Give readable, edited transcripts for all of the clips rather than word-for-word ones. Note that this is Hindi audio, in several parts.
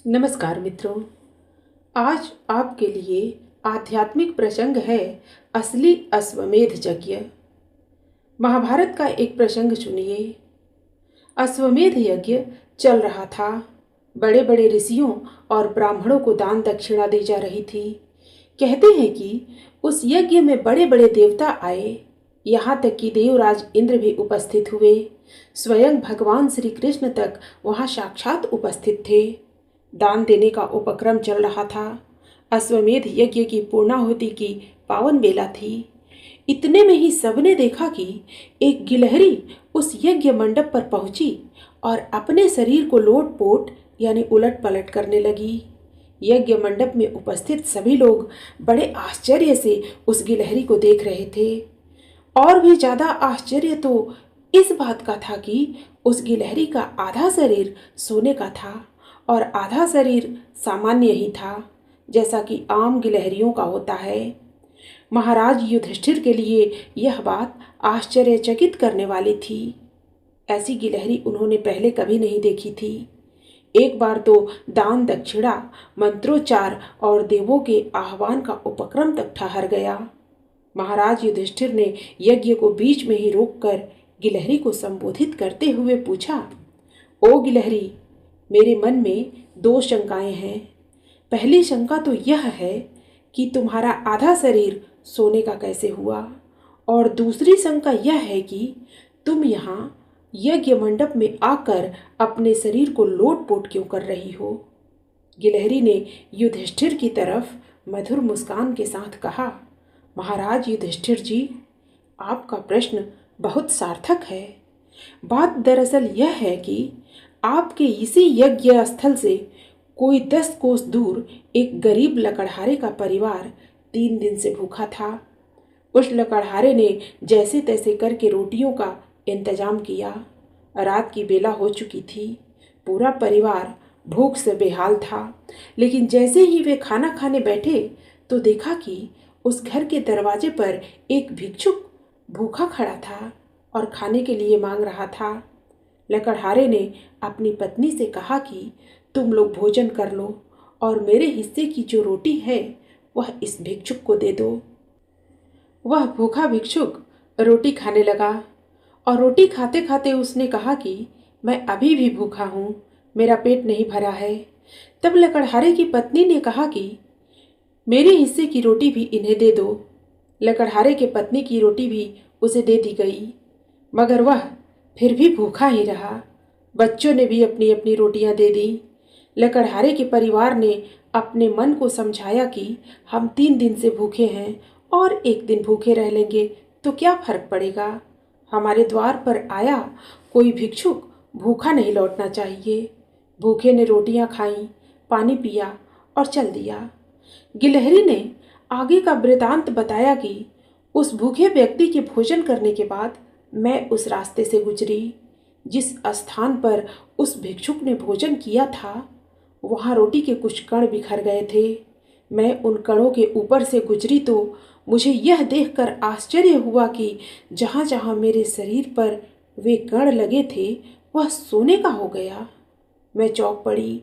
नमस्कार मित्रों। आज आपके लिए आध्यात्मिक प्रसंग है असली अश्वमेध यज्ञ। महाभारत का एक प्रसंग सुनिए। अश्वमेध यज्ञ चल रहा था। बड़े बड़े ऋषियों और ब्राह्मणों को दान दक्षिणा दी जा रही थी। कहते हैं कि उस यज्ञ में बड़े बड़े देवता आए, यहाँ तक कि देवराज इंद्र भी उपस्थित हुए। स्वयं भगवान श्री कृष्ण तक वहाँ साक्षात उपस्थित थे। दान देने का उपक्रम चल रहा था। अश्वमेध यज्ञ की पूर्णाहुति की पावन बेला थी। इतने में ही सबने देखा कि एक गिलहरी उस यज्ञ मंडप पर पहुंची और अपने शरीर को लोट-पोट यानी उलट पलट करने लगी। यज्ञ मंडप में उपस्थित सभी लोग बड़े आश्चर्य से उस गिलहरी को देख रहे थे। और भी ज्यादा आश्चर्य तो इस बात का था कि उस गिलहरी का आधा शरीर सोने का था और आधा शरीर सामान्य ही था, जैसा कि आम गिलहरियों का होता है। महाराज युधिष्ठिर के लिए यह बात आश्चर्यचकित करने वाली थी। ऐसी गिलहरी उन्होंने पहले कभी नहीं देखी थी। एक बार तो दान दक्षिणा, मंत्रोच्चार और देवों के आह्वान का उपक्रम तक ठहर गया। महाराज युधिष्ठिर ने यज्ञ को बीच में ही रोककर गिलहरी को संबोधित करते हुए पूछा, ओ गिलहरी, मेरे मन में दो शंकाएं हैं। पहली शंका तो यह है कि तुम्हारा आधा शरीर सोने का कैसे हुआ, और दूसरी शंका यह है कि तुम यहाँ यज्ञ मंडप में आकर अपने शरीर को लोट-पोट क्यों कर रही हो। गिलहरी ने युधिष्ठिर की तरफ मधुर मुस्कान के साथ कहा, महाराज युधिष्ठिर जी, आपका प्रश्न बहुत सार्थक है। बात दरअसल यह है कि आपके इसी यज्ञ स्थल से कोई 10 कोस दूर एक गरीब लकड़हारे का परिवार 3 दिन से भूखा था। उस लकड़हारे ने जैसे तैसे करके रोटियों का इंतजाम किया। रात की बेला हो चुकी थी। पूरा परिवार भूख से बेहाल था। लेकिन जैसे ही वे खाना खाने बैठे तो देखा कि उस घर के दरवाजे पर एक भिक्षुक भूखा खड़ा था और खाने के लिए मांग रहा था। लकड़हारे ने अपनी पत्नी से कहा कि तुम लोग भोजन कर लो और मेरे हिस्से की जो रोटी है वह इस भिक्षुक को दे दो। वह भूखा भिक्षुक रोटी खाने लगा और रोटी खाते खाते उसने कहा कि मैं अभी भी भूखा हूँ, मेरा पेट नहीं भरा है। तब लकड़हारे की पत्नी ने कहा कि मेरे हिस्से की रोटी भी इन्हें दे दो। लकड़हारे के पत्नी की रोटी भी उसे दे दी गई, मगर वह फिर भी भूखा ही रहा। बच्चों ने भी अपनी अपनी रोटियां दे दी। लकड़हारे के परिवार ने अपने मन को समझाया कि हम 3 दिन से भूखे हैं और एक दिन भूखे रह लेंगे तो क्या फर्क पड़ेगा। हमारे द्वार पर आया कोई भिक्षुक भूखा नहीं लौटना चाहिए। भूखे ने रोटियां खाईं, पानी पिया और चल दिया। गिलहरी ने आगे का वृतांत बताया कि उस भूखे व्यक्ति के भोजन करने के बाद मैं उस रास्ते से गुजरी। जिस स्थान पर उस भिक्षुक ने भोजन किया था वहाँ रोटी के कुछ कण बिखर गए थे। मैं उन कणों के ऊपर से गुजरी तो मुझे यह देखकर आश्चर्य हुआ कि जहाँ जहाँ मेरे शरीर पर वे कण लगे थे वह सोने का हो गया। मैं चौंक पड़ी।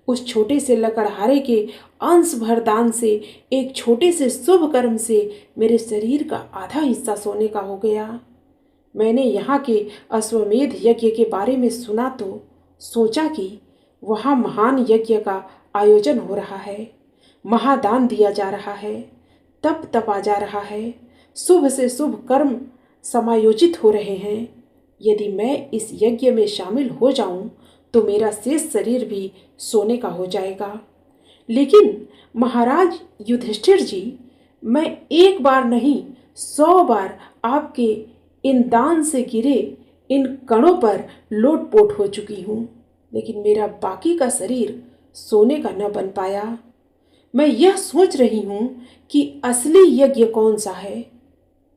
उस छोटे से लकड़हारे के अंश भर दान से, एक छोटे से शुभ कर्म से मेरे शरीर का आधा हिस्सा सोने का हो गया। मैंने यहाँ के अश्वमेध यज्ञ के बारे में सुना तो सोचा कि वहाँ महान यज्ञ का आयोजन हो रहा है, महादान दिया जा रहा है, तप तपा जा रहा है, शुभ से शुभ कर्म समायोजित हो रहे हैं। यदि मैं इस यज्ञ में शामिल हो जाऊं तो मेरा शेष शरीर भी सोने का हो जाएगा। लेकिन महाराज युधिष्ठिर जी, मैं एक बार नहीं 100 बार आपके इन दान से गिरे इन कणों पर लोट-पोट हो चुकी हूँ, लेकिन मेरा बाकी का शरीर सोने का न बन पाया। मैं यह सोच रही हूँ कि असली यज्ञ कौन सा है,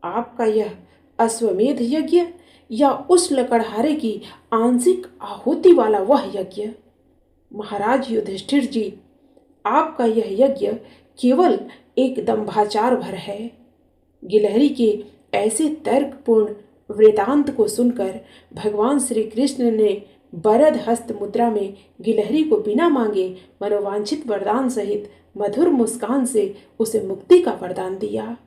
आपका यह अश्वमेध यज्ञ या उस लकड़हारे की आंशिक आहुति वाला वह यज्ञ। महाराज युधिष्ठिर जी, आपका यह यज्ञ केवल एक दंभाचार भर है। गिलहरी के ऐसे तर्कपूर्ण वृतांत को सुनकर भगवान श्री कृष्ण ने वरद हस्त मुद्रा में गिलहरी को बिना मांगे मनोवांछित वरदान सहित मधुर मुस्कान से उसे मुक्ति का वरदान दिया।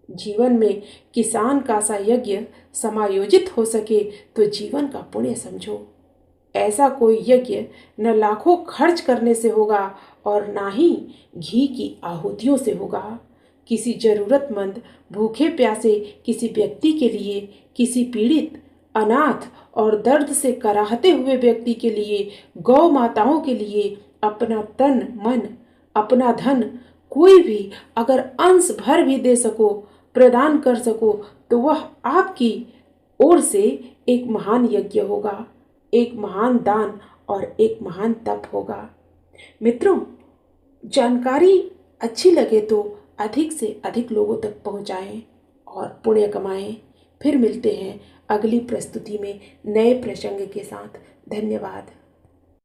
जीवन में किसान का सा यज्ञ समायोजित हो सके तो जीवन का पुण्य समझो। ऐसा कोई यज्ञ न लाखों खर्च करने से होगा और ना ही घी की आहुतियों से होगा। किसी जरूरतमंद भूखे प्यासे किसी व्यक्ति के लिए, किसी पीड़ित, अनाथ और दर्द से कराहते हुए व्यक्ति के लिए, गौ माताओं के लिए अपना तन मन, अपना धन, कोई भी अगर अंश भर भी दे सको, प्रदान कर सको, तो वह आपकी ओर से एक महान यज्ञ होगा, एक महान दान और एक महान तप होगा। मित्रों, जानकारी अच्छी लगे तो अधिक से अधिक लोगों तक पहुंचाएं और पुण्य कमाएं। फिर मिलते हैं अगली प्रस्तुति में नए प्रसंग के साथ। धन्यवाद।